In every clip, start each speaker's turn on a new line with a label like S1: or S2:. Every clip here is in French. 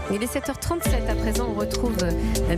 S1: Il est 7h37. À présent, on retrouve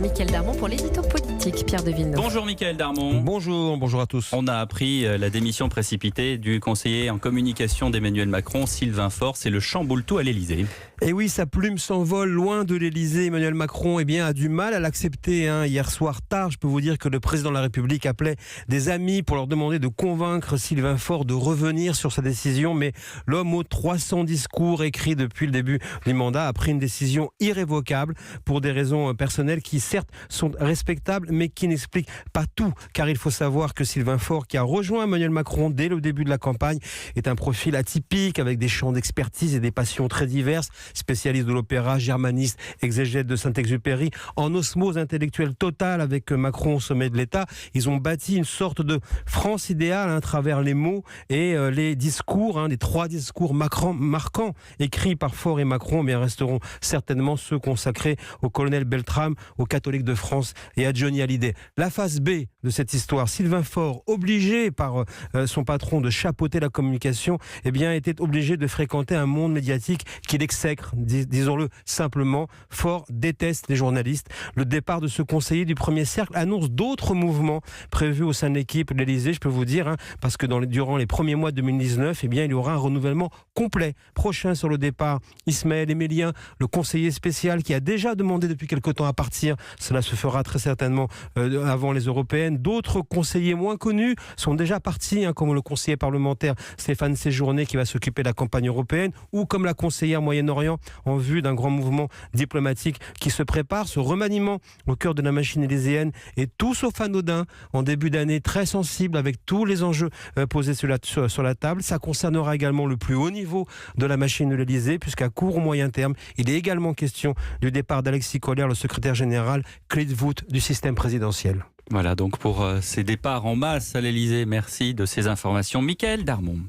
S1: Mickaël Darmon pour l'édito politique. Pierre de Villeneuve.
S2: Bonjour Mickaël Darmon.
S3: Bonjour à tous.
S2: On a appris la démission précipitée du conseiller en communication d'Emmanuel Macron, Sylvain Faure. C'est le chamboule-tout à l'Elysée.
S3: Et oui, sa plume s'envole loin de l'Elysée. Emmanuel Macron a du mal à l'accepter. Hier soir tard, je peux vous dire que le président de la République appelait des amis pour leur demander de convaincre Sylvain Faure de revenir sur sa décision. Mais l'homme aux 300 discours écrits depuis le début du mandat a pris une décision irrévocable pour des raisons personnelles qui certes sont respectables mais qui n'expliquent pas tout. Car il faut savoir que Sylvain Faure, qui a rejoint Emmanuel Macron dès le début de la campagne, est un profil atypique avec des champs d'expertise et des passions très diverses. Spécialiste de l'opéra, germaniste, exégète de Saint-Exupéry, en osmose intellectuelle totale avec Macron au sommet de l'État. Ils ont bâti une sorte de France idéale à travers les mots et les discours, les 3 discours marquants écrits par Faure et Macron, mais resteront certainement ceux consacrés au colonel Beltrame, aux catholiques de France et à Johnny Hallyday. La phase B de cette histoire, Sylvain Faure, obligé par son patron de chapeauter la communication, était obligé de fréquenter un monde médiatique qu'il exècre. Disons-le simplement, Faure déteste les journalistes. Le départ de ce conseiller du premier cercle annonce d'autres mouvements prévus au sein de l'équipe de l'Elysée, je peux vous dire, parce que durant les premiers mois de 2019, il y aura un renouvellement complet. Prochain sur le départ, Ismaël Emelien, le conseiller spécial qui a déjà demandé depuis quelque temps à partir. Cela se fera très certainement avant les européennes. D'autres conseillers moins connus sont déjà partis, comme le conseiller parlementaire Stéphane Séjourné qui va s'occuper de la campagne européenne, ou comme la conseillère Moyen-Orient, en vue d'un grand mouvement diplomatique qui se prépare. Ce remaniement au cœur de la machine élyséenne est tout sauf anodin en début d'année, très sensible avec tous les enjeux posés sur la table. Ça concernera également le plus haut niveau de la machine de l'Élysée, puisqu'à court ou moyen terme, il est également question du départ d'Alexis Corbière, le secrétaire général, clé de voûte du système présidentiel.
S2: Voilà donc pour ces départs en masse à l'Elysée. Merci de ces informations, Mickaël Darmon.